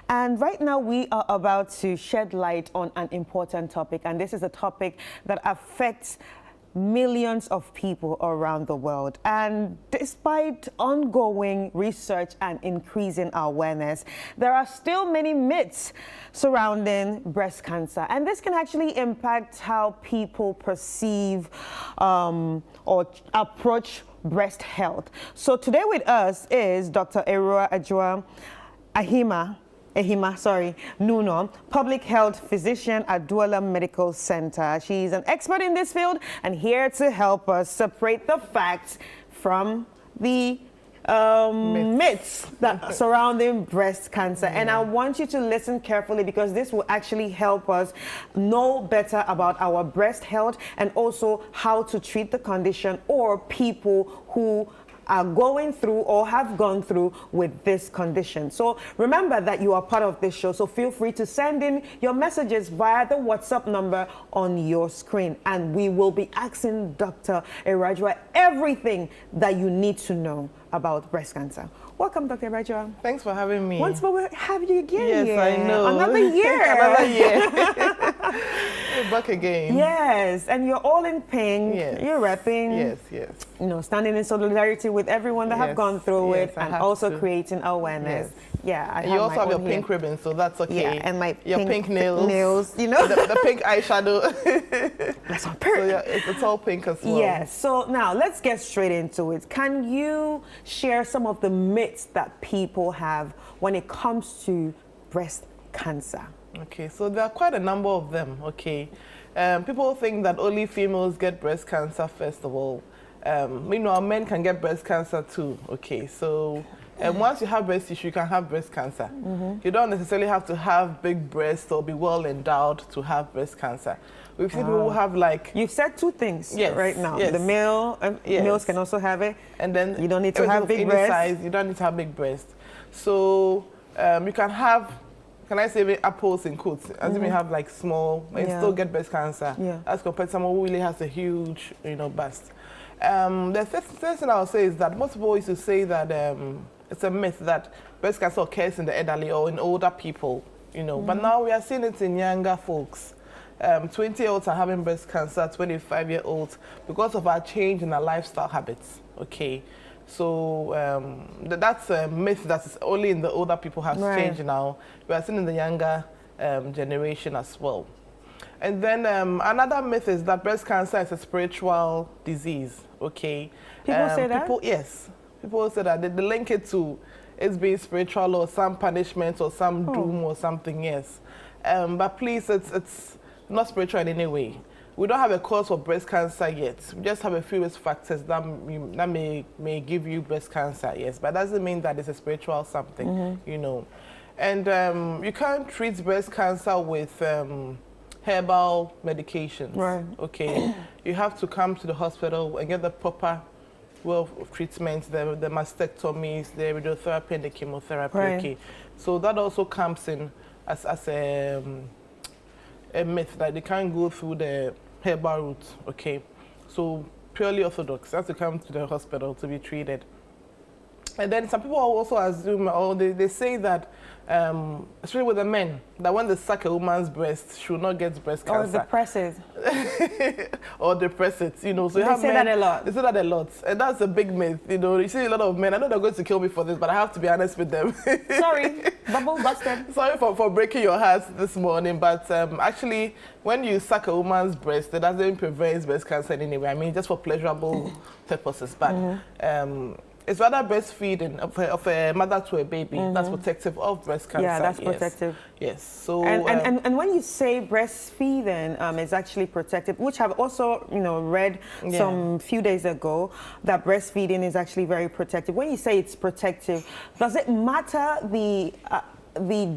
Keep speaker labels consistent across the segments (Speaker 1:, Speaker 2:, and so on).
Speaker 1: And right now we are about to shed light on an important topic, and this is a topic that affects millions of people around the world. And despite ongoing research and increasing awareness, there are still many myths surrounding breast cancer. And this can actually impact how people perceive or approach breast health. So today with us is Dr. Ehima Nuno, public health physician at Douala Medical Center. She's an expert in this field and here to help us separate the facts from the myths that surrounding breast cancer. And I want you to listen carefully because this will actually help us know better about our breast health and also how to treat the condition or people who are going through or have gone through with this condition. So remember that you are part of this show, so feel free to send in your messages via the WhatsApp number on your screen, and we will be asking Dr. Erajua everything that you need to know about breast cancer. Welcome, Dr. Erajua.
Speaker 2: Thanks for having me.
Speaker 1: Once more, we'll have you again.
Speaker 2: Yes, I know.
Speaker 1: Another year.
Speaker 2: Another year. We're back again.
Speaker 1: Yes, and you're all in pink.
Speaker 2: Yes.
Speaker 1: You're repping.
Speaker 2: Yes, yes.
Speaker 1: You know, standing in solidarity with everyone that have gone through it, and also creating awareness.
Speaker 2: Yes.
Speaker 1: Yeah,
Speaker 2: And you also have your pink ribbon, so that's okay.
Speaker 1: Yeah, and my
Speaker 2: your pink nails.
Speaker 1: You know,
Speaker 2: the pink eyeshadow.
Speaker 1: That's on
Speaker 2: So
Speaker 1: purpose.
Speaker 2: yeah, it's all pink as well.
Speaker 1: Yes. So now let's get straight into it. Can you share some of the myths that people have when it comes to breast cancer?
Speaker 2: Okay, so there are quite a number of them. Okay, people think that only females get breast cancer. First of all, men can get breast cancer too. Okay, so. And once you have breast tissue, you can have breast cancer. You don't necessarily have to have big breasts or be well endowed to have breast cancer. We've seen people who have like...
Speaker 1: You've said two things right now.
Speaker 2: Yes.
Speaker 1: The males can also have it.
Speaker 2: And then
Speaker 1: you don't need to have big breasts.
Speaker 2: Size, you don't need to have big breasts. So you can have, can I say apples in quotes, as if you have like small, and still get breast cancer, as compared to someone who really has a huge, bust. The first thing I would say is that most people used to say that it's a myth that breast cancer occurs in the elderly or in older people, but now we are seeing it in younger folks. 20-year-olds are having breast cancer, 25-year-olds, because of our change in our lifestyle habits, okay? So that's a myth that is only in the older people has changed now. We are seeing in the younger generation as well. And then another myth is that breast cancer is a spiritual disease, okay?
Speaker 1: People say that?
Speaker 2: Yes. People say that they link it to it being spiritual or some punishment or some doom or something, yes. But please, it's not spiritual in any way. We don't have a cause for breast cancer yet. We just have a few risk factors that may give you breast cancer, yes. But that doesn't mean that it's a spiritual something, And you can't treat breast cancer with herbal medications. Right. Okay. You have to come to the hospital and get the proper of treatments, the mastectomies, the radiotherapy, and the chemotherapy. Right. Okay. So that also comes in as a myth that they can't go through the herbal route. Okay. So purely orthodox, you have to come to the hospital to be treated. And then some people also assume, or they say that, especially with the men, that when they suck a woman's breast, she will not get breast cancer.
Speaker 1: Or depress it.
Speaker 2: Or depress it, So you
Speaker 1: they say that a lot.
Speaker 2: They say that a lot. And that's a big myth, You see a lot of men, I know they're going to kill me for this, but I have to be honest with them.
Speaker 1: Sorry, bubble busted.
Speaker 2: Sorry for breaking your heart this morning, but actually, when you suck a woman's breast, that doesn't prevent breast cancer in any way. I mean, just for pleasurable purposes, but... it's rather breastfeeding of a mother to a baby that's protective of breast cancer.
Speaker 1: Yeah, that's protective.
Speaker 2: Yes. So
Speaker 1: and when you say breastfeeding is actually protective, which I've also read some few days ago that breastfeeding is actually very protective. When you say it's protective, does it matter the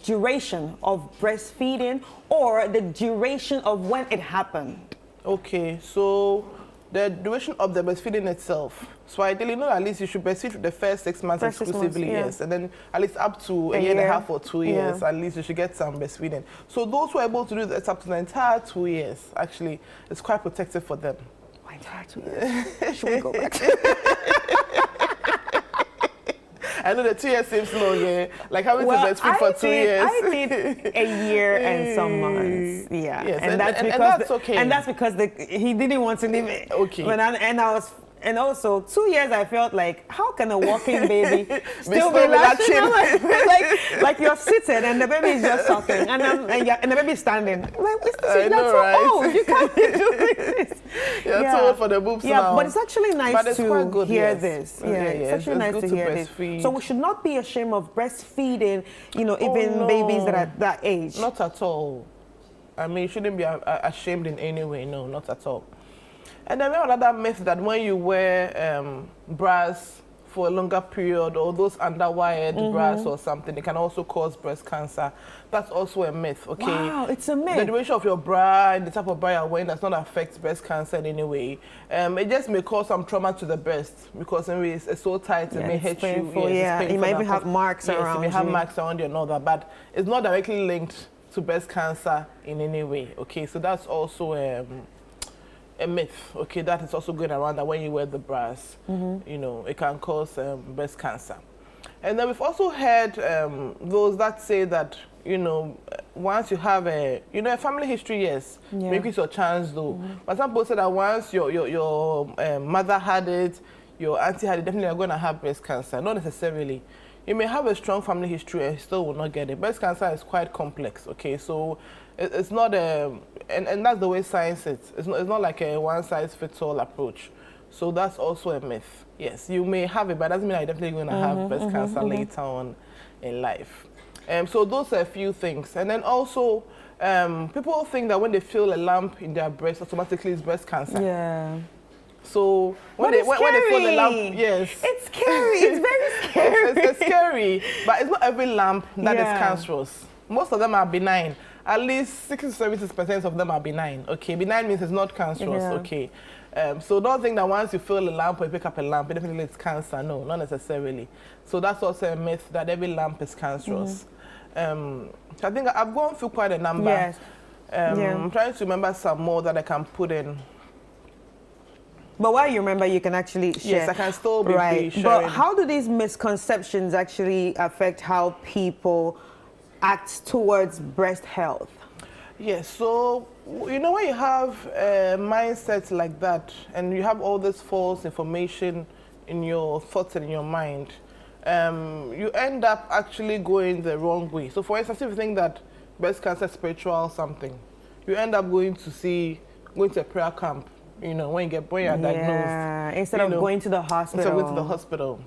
Speaker 1: duration of breastfeeding or the duration of when it happened?
Speaker 2: Okay, so the duration of the breastfeeding itself. So ideally, at least you should breastfeed for the first 6 months exclusively, yes. And then at least up to a year and a half or 2 years, at least you should get some breastfeeding. So those who are able to do that up to the entire 2 years, actually, it's quite protective for them.
Speaker 1: My entire 2 years? Should we go back?
Speaker 2: I know the 2 years seems long, yeah. Like having to breastfeed for 2 years.
Speaker 1: I did a year and some months. Yeah.
Speaker 2: Yes,
Speaker 1: and that's because
Speaker 2: that's okay.
Speaker 1: And that's because he didn't want to leave it.
Speaker 2: Okay.
Speaker 1: And also 2 years I felt like, how can a walking baby still be
Speaker 2: relaxing?
Speaker 1: like you're sitting and the baby is just sucking and the baby is standing. Like,
Speaker 2: I know, right?
Speaker 1: old. You can't be doing this.
Speaker 2: You're too old for the boobs now.
Speaker 1: But it's actually nice to hear this. It's actually nice to hear this. So we should not be ashamed of breastfeeding, even babies that are that age.
Speaker 2: Not at all. I mean, you shouldn't be ashamed in any way. No, not at all. And then we have another myth that when you wear bras for a longer period or those underwired bras or something, it can also cause breast cancer. That's also a myth, okay?
Speaker 1: Wow, it's a myth.
Speaker 2: The duration of your bra and the type of bra you're wearing does not affect breast cancer in any way. It just may cause some trauma to the breast because it's so tight, it may hurt you.
Speaker 1: Yes, you might even have marks around you.
Speaker 2: You may have marks around you and all that, but it's not directly linked to breast cancer in any way, okay? So that's also a myth, okay, that is also going around that when you wear the bras, it can cause breast cancer. And then we've also heard those that say that, once you have a family history, yes, maybe it's your chance though. But some people say that once your mother had it, your auntie had it, definitely you're going to have breast cancer. Not necessarily. You may have a strong family history and still will not get it. Breast cancer is quite complex, okay? So it's not and that's the way science is. It's not like a one-size-fits-all approach. So that's also a myth. Yes, you may have it, but that doesn't mean you're definitely going to have breast cancer later on in life. So those are a few things. And then also, people think that when they feel a lump in their breast, automatically it's breast cancer.
Speaker 1: Yeah.
Speaker 2: So when they feel the lump, yes.
Speaker 1: It's scary. It's very scary.
Speaker 2: It's scary, but it's not every lump that is cancerous. Most of them are benign. At least 60 to 70% of them are benign. Okay, benign means it's not cancerous. Okay, so don't think that once you feel a lump or you pick up a lump, it definitely it's cancer. No, not necessarily. So that's also a myth that every lump is cancerous. I think I've gone through quite a number.
Speaker 1: Yes.
Speaker 2: I'm trying to remember some more that I can put in.
Speaker 1: But while you remember, you can actually share.
Speaker 2: Yes, I can still be sharing.
Speaker 1: But how do these misconceptions actually affect how people act towards breast health?
Speaker 2: Yes, so, when you have a mindset like that and you have all this false information in your thoughts and in your mind, you end up actually going the wrong way. So, for instance, if you think that breast cancer is spiritual something, you end up going to a prayer camp. When you're diagnosed.
Speaker 1: Instead of going to the hospital.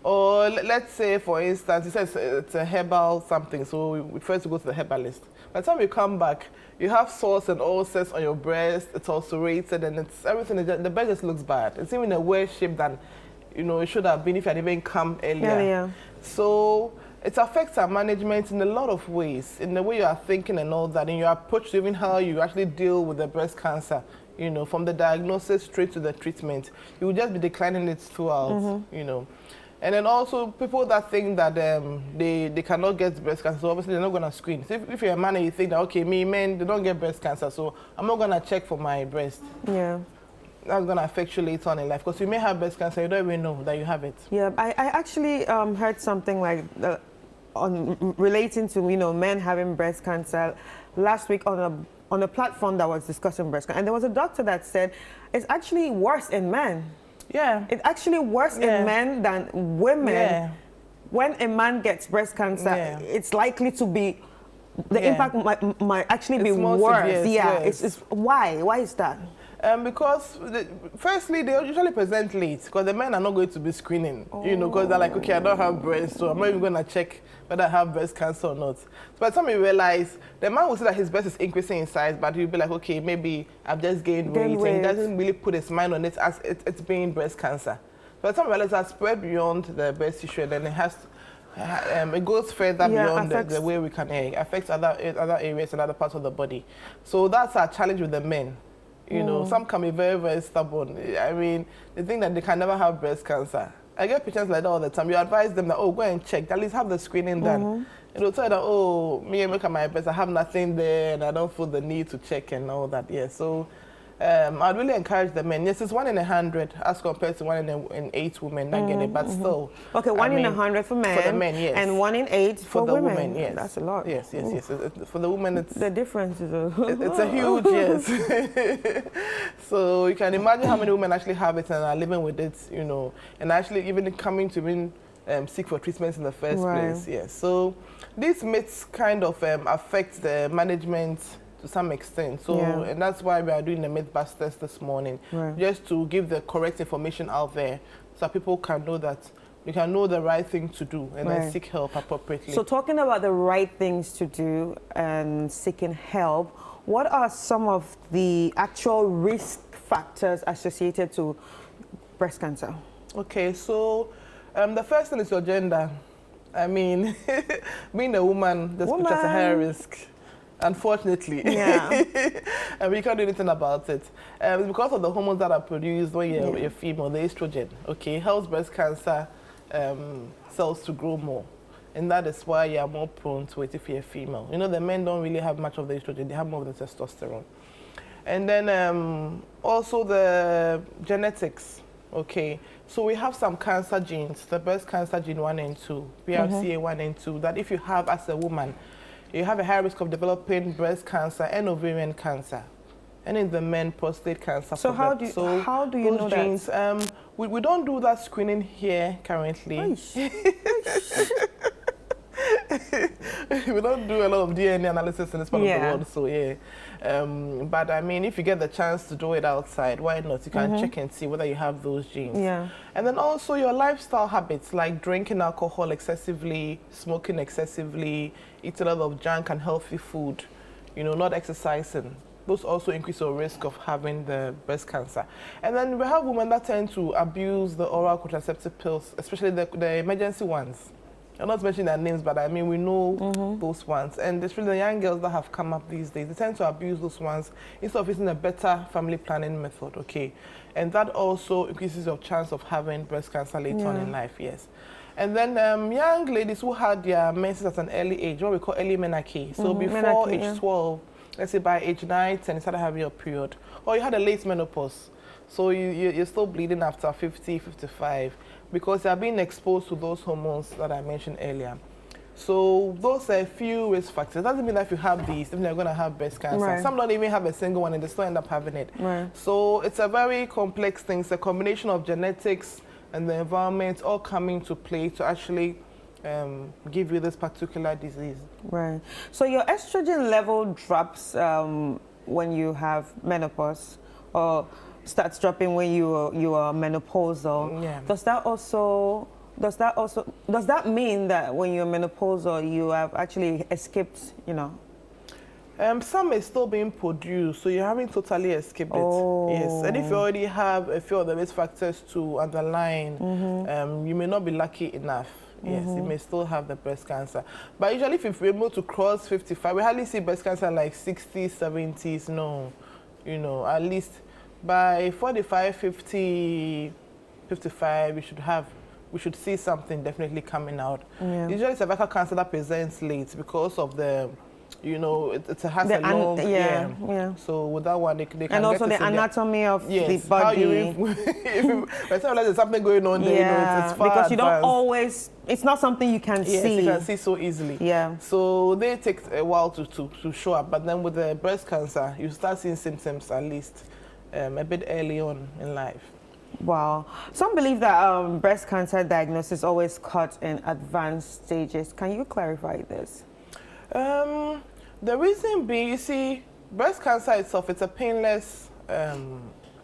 Speaker 1: Or let's say, for instance, it says it's a herbal something, so we first go to the herbalist. By the time you come back, you have sores and ulcers on your breast, it's ulcerated, and everything, the breast just looks bad. It's even a worse shape than, it should have been if you had even come earlier. So it affects our management in a lot of ways, in the way you are thinking and all that, in your approach to even how you actually deal with the breast cancer. From the diagnosis straight to the treatment, you will just be declining it throughout, And then also people that think that they cannot get breast cancer, so obviously they're not going to screen. So if you're a man and you think that, okay, men, they don't get breast cancer, so I'm not going to check for my breast. Yeah. That's going to affect you later on in life, because you may have breast cancer, you don't even know that you have it. Yeah, I actually heard something like relating to, men having breast cancer last week on a platform that was discussing breast cancer. And there was a doctor that said it's actually worse in men. Yeah. It's actually worse in men than women. Yeah. When a man gets breast cancer, it's likely to be, the impact might actually be worse. It's why? Why is that?
Speaker 2: Because firstly, they usually present late, because the men are not going to be screening, because they're like, okay, I don't have breast, so I'm not even going to check whether I have breast cancer or not. So by the time you realize, the man will see that his breast is increasing in size, but he'll be like, okay, maybe I've just gained weight, and he doesn't really put his mind on it as it's being breast cancer. By the time you realize that spread beyond the breast tissue, then it has it goes further beyond the way we can air. It affects other areas and other parts of the body. So that's our challenge with the men. Some can be very, very stubborn. I mean, they think that they can never have breast cancer. I get patients like that all the time. You advise them that, go and check, at least have the screening done. And they'll tell you that, me and look at my breast, I have nothing there, and I don't feel the need to check and all that. Yeah, so I'd really encourage the men. Yes, it's 1 in 100 as compared to 1 in 8 women not getting it, but still.
Speaker 1: Okay, 1 in 100 for men.
Speaker 2: For the men, yes.
Speaker 1: And 1 in 8 for
Speaker 2: the
Speaker 1: women.
Speaker 2: Yes.
Speaker 1: That's a lot.
Speaker 2: Yes. For the women, it's...
Speaker 1: The difference is
Speaker 2: it's a huge, yes. So you can imagine how many women actually have it and are living with it, you know, and actually even coming to seek for treatments in the first place. Yes. So these myths kind of affect the management to some extent. So, and that's why we are doing the Mythbusters this morning, just to give the correct information out there so people can know that you can know the right thing to do and then seek help appropriately.
Speaker 1: So talking about the right things to do and seeking help, what are some of the actual risk factors associated to breast cancer? Okay,
Speaker 2: so the first thing is your gender. I mean, being a woman, this puts us a higher risk. Unfortunately, and we can't do anything about it. It's because of the hormones that are produced when you're female, the estrogen. Okay, helps breast cancer cells to grow more, and that is why you are more prone to it if you're female. You know, the men don't really have much of the estrogen; they have more of the testosterone. And then also the genetics. Okay, so we have some cancer genes, the breast cancer gene 1 and 2, BRCA1 and 2, that if you have as a woman, you have a high risk of developing breast cancer and ovarian cancer, and in the men, prostate cancer.
Speaker 1: So how do you know
Speaker 2: genes,
Speaker 1: that?
Speaker 2: We don't do that screening here currently. We don't do a lot of DNA analysis in this part of the world, so but I mean, if you get the chance to do it outside, why not? You can check and see whether you have those genes. And then also your lifestyle habits, like drinking alcohol excessively, smoking excessively, eat a lot of junk and healthy food, you know, not exercising. Those also increase your risk of having the breast cancer. And then we have women that tend to abuse the oral contraceptive pills, especially the emergency ones. I'm not mentioning their names, but I mean, we know those ones. And especially the young girls that have come up these days, they tend to abuse those ones instead of using a better family planning method, okay? And that also increases your chance of having breast cancer later on in life, yes. And then young ladies who had their menses at an early age, what we call early menarche. So before age 12, let's say by age 9, 10, you started having your period. Or you had a late menopause. So you're still bleeding after 50, 55. Because they are being exposed to those hormones that I mentioned earlier. So those are a few risk factors. It doesn't mean that if you have these, then you're going to have breast cancer. Some don't even have a single one and they still end up having it. So it's a very complex thing. It's a combination of genetics and the environment all coming to play to actually give you this particular disease.
Speaker 1: So your estrogen level drops when you have menopause, or starts dropping when you are menopausal. Does that mean that when you're menopausal you have actually escaped, you know?
Speaker 2: Some is still being produced, so you haven't totally escaped it. Yes, and if you already have a few of the risk factors to underline, you may not be lucky enough. Yes, you may still have the breast cancer. But usually if you're able to cross 55, we hardly see breast cancer like 60s, 70s, no. You know, at least by 45, 50, 55, we should see something definitely coming out. Usually cervical cancer that presents late because of the, you know, it has a long, So with that one, they can
Speaker 1: and also the anatomy of the body.
Speaker 2: By the time there's something going on there, you know, it's far
Speaker 1: because you
Speaker 2: advanced.
Speaker 1: don't always, it's not something you can see.
Speaker 2: You can see so easily. So they take a while to show up, but then with the breast cancer, you start seeing symptoms at least a bit early on in life.
Speaker 1: Wow. Some believe that breast cancer diagnosis is always caught in advanced stages. Can you clarify this?
Speaker 2: The reason being, you see, breast cancer itself, it's a painless,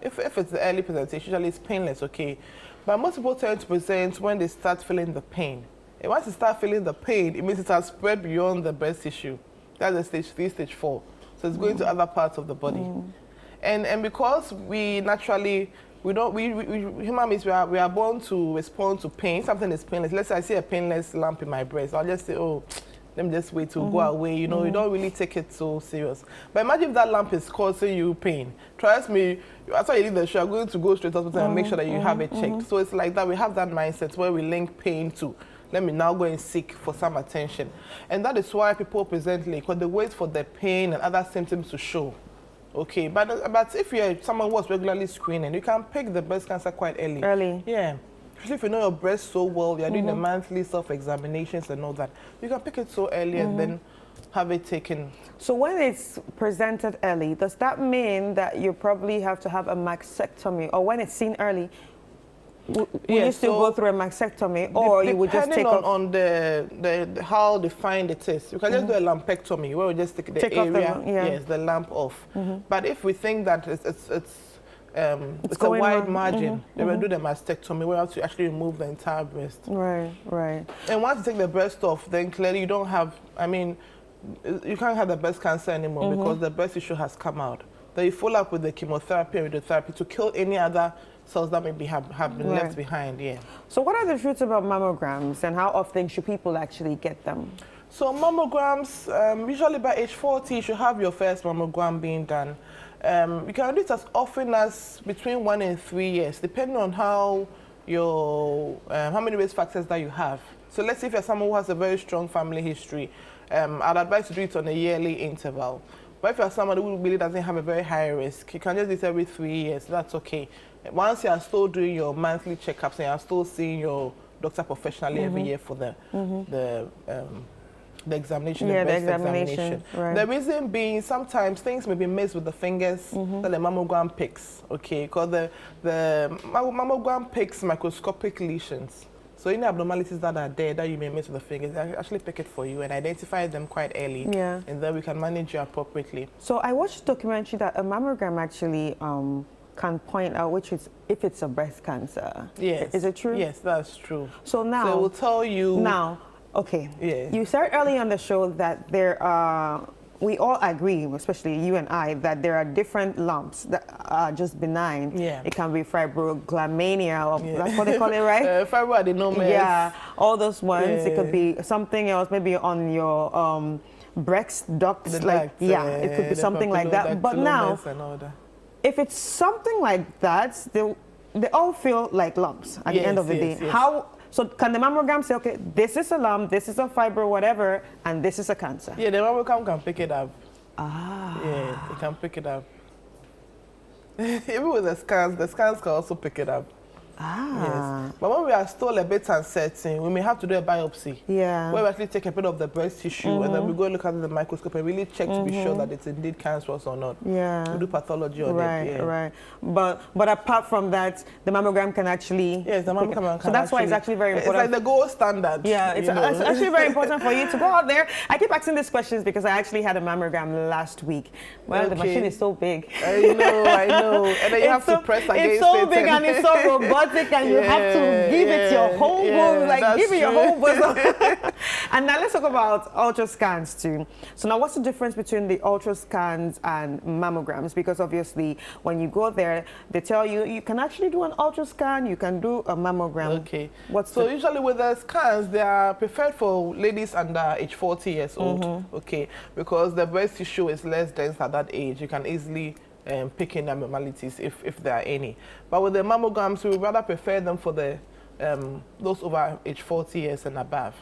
Speaker 2: if it's the early presentation, usually it's painless, okay? But most people tend to present when they start feeling the pain. And once you start feeling the pain, it means it has spread beyond the breast tissue. That's the stage 3, stage 4. So it's going to other parts of the body. And because we naturally, we human beings, we are born to respond to pain. Something is painless. Let's say I see a painless lump in my breast. I'll just say, oh, let me just wait to go away. You know, you don't really take it so serious. But imagine if that lump is causing you pain. Trust me, after you leave the show, you're going to go straight to the hospital and make sure that you have it checked. So it's like that. We have that mindset where we link pain to, let me now go and seek for some attention. And that is why people present late, because they wait for the pain and other symptoms to show. Okay, but if you're someone who was regularly screening, you can pick the breast cancer quite early.
Speaker 1: Early.
Speaker 2: Yeah. Especially if you know your breast so well, you're doing the monthly self-examinations and all that. You can pick it so early and then have it taken.
Speaker 1: So when it's presented early, does that mean that you probably have to have a mastectomy, or when it's seen early, will you still go through a mastectomy, or you would just take off?
Speaker 2: on the how defined it is. You can just do a lumpectomy where we just take the area, yes, the lump off. But if we think that it's a wide margin, then we'll do the mastectomy where we have to actually remove the entire breast.
Speaker 1: Right, right.
Speaker 2: And once you take the breast off, then clearly you don't have, I mean, you can't have the breast cancer anymore because the breast tissue has come out. Then you follow up with the chemotherapy and radiotherapy to kill any other cells that maybe have been left behind. Yeah.
Speaker 1: So what are the truths about mammograms, and how often should people actually get them?
Speaker 2: So mammograms, usually by age 40, you should have your first mammogram being done. You can do it as often as between 1 and 3 years, depending on how many risk factors that you have. So let's say if you're someone who has a very strong family history, I'd advise to do it on a yearly interval. But if you're someone who really doesn't have a very high risk, you can just do it every 3 years. That's okay. Once you are still doing your monthly checkups and you are still seeing your doctor professionally every year for the examination, the breast examination. Right. The reason being, sometimes things may be missed with the fingers that the mammogram picks, okay? Because the mammogram picks microscopic lesions. So any abnormalities that are there that you may miss with the fingers, they actually pick it for you and identify them quite early. Yeah. And then we can manage you appropriately.
Speaker 1: So I watched a documentary that a mammogram actually can point out if it's a breast cancer.
Speaker 2: Yes.
Speaker 1: Is it true?
Speaker 2: Yes, that's true.
Speaker 1: So now...
Speaker 2: So it will tell you...
Speaker 1: Now, okay.
Speaker 2: Yeah.
Speaker 1: You said early on the show that there are... We all agree, especially you and I, that there are different lumps that are just benign. Yeah. It can be fibroglamania, or that's what they call it, right?
Speaker 2: Fibroadenomas.
Speaker 1: Yeah, all those ones. Yeah. It could be something else, maybe on your breast ducts. It could be something like that. But now, if it's something like that, they all feel like lumps at the end of the day. Yes. So can the mammogram say, okay, this is a lump, this is a fibro, whatever, and this is a cancer?
Speaker 2: Yeah, the mammogram can pick it up.
Speaker 1: Ah.
Speaker 2: Yeah, it can pick it up. Even with the scans can also pick it up.
Speaker 1: Ah.
Speaker 2: Yes. But when we are still a bit uncertain, we may have to do a biopsy.
Speaker 1: Yeah.
Speaker 2: Where we actually take a bit of the breast tissue and then we go look at the microscope and really check to be sure that it's indeed cancerous or not. Yeah. We do pathology on it. Yeah.
Speaker 1: Right. But apart from that, the mammogram can actually...
Speaker 2: Yes, the mammogram can.
Speaker 1: So that's why it's actually very important.
Speaker 2: It's like the gold standard.
Speaker 1: Yeah, it's actually very important for you to go out there. I keep asking these questions because I actually had a mammogram last week. Well, the machine is so big.
Speaker 2: I know. And then you have to press against it.
Speaker 1: It's so big and it's so robotic. And you have to give it your whole bones, give it your whole bones. And now let's talk about ultrascans too. So now what's the difference between the ultrascans and mammograms? Because obviously when you go there, they tell you you can actually do an ultrascan, you can do a mammogram.
Speaker 2: Okay. So usually with the scans, they are preferred for ladies under age 40 years old. Okay. Because the breast tissue is less dense at that age. You can easily picking abnormalities if there are any. But with the mammograms, we would rather prefer them for the those over age 40 years and above.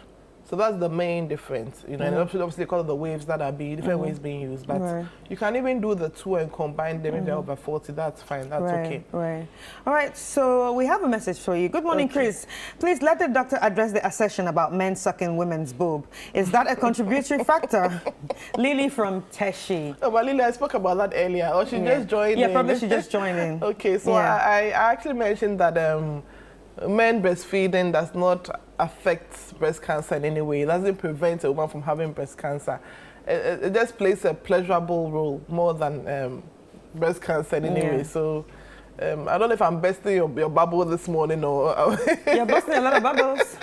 Speaker 2: So that's the main difference, you know. And obviously because of the waves that are different ways being used. But you can even do the two and combine them if they're over 40. That's fine. That's okay.
Speaker 1: Right. All right. So we have a message for you. Good morning, Chris. Please let the doctor address the assertion about men sucking women's boob. Is that a contributory factor? Lily from Teshi.
Speaker 2: Oh, but Lily, I spoke about that earlier. Or she just joined in.
Speaker 1: Yeah, probably she just joined in.
Speaker 2: Okay. So I actually mentioned that men breastfeeding does not affect breast cancer in any way. It doesn't prevent a woman from having breast cancer. It just plays a pleasurable role more than breast cancer in any way. So I don't know if I'm busting your bubble this morning or...
Speaker 1: You're busting a lot of bubbles.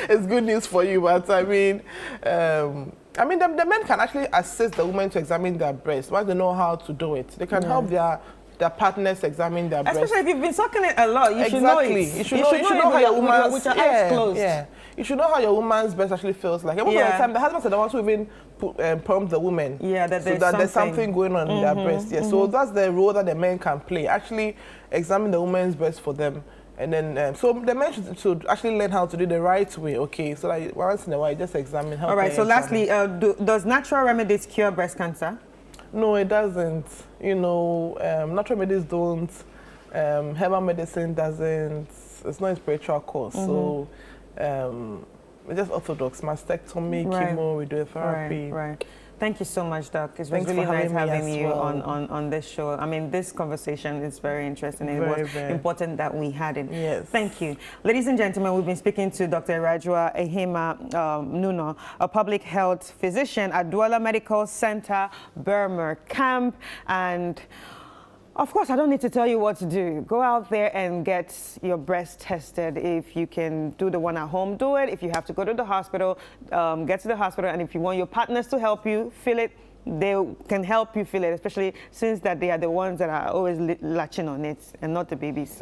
Speaker 2: It's good news for you, but I mean, the men can actually assist the woman to examine their breast once they know how to do it. They can help their partners examine their breast.
Speaker 1: Especially if you've been sucking it a lot, you should know it.
Speaker 2: You should know how your woman's...
Speaker 1: With your eyes closed.
Speaker 2: Yeah. You should know how your woman's breast actually feels like. And most of the time, the husbands are the ones who even prompt the women.
Speaker 1: Yeah, that
Speaker 2: there's something going on in their breast. Yeah. So that's the role that the men can play. Actually examine the woman's breast for them. And then, so the men should actually learn how to do the right way, okay? So like once in a while, just examine how.
Speaker 1: All right, so lastly, does natural remedies cure breast cancer?
Speaker 2: No, it doesn't. You know, natural medicine don't, herbal medicine doesn't, it's not a spiritual course. So it's just orthodox, mastectomy, chemo, radiotherapy.
Speaker 1: Right. Thank you so much, Doc. It was
Speaker 2: Thanks
Speaker 1: really
Speaker 2: for
Speaker 1: nice having
Speaker 2: me as
Speaker 1: you
Speaker 2: well.
Speaker 1: on this show. I mean, this conversation is very interesting, and it was important that we had it.
Speaker 2: Yes.
Speaker 1: Thank you. Ladies and gentlemen, we've been speaking to Dr. Rajwa Ehima Nuno, a public health physician at Douala Medical Center, Burma Camp, and of course, I don't need to tell you what to do. Go out there and get your breast tested. If you can do the one at home, do it. If you have to go to the hospital, get to the hospital. And if you want your partners to help you feel it, they can help you feel it, especially since that they are the ones that are always latching on it and not the babies.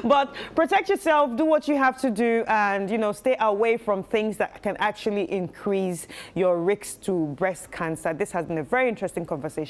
Speaker 1: But protect yourself, do what you have to do, and, you know, stay away from things that can actually increase your risk to breast cancer. This has been a very interesting conversation.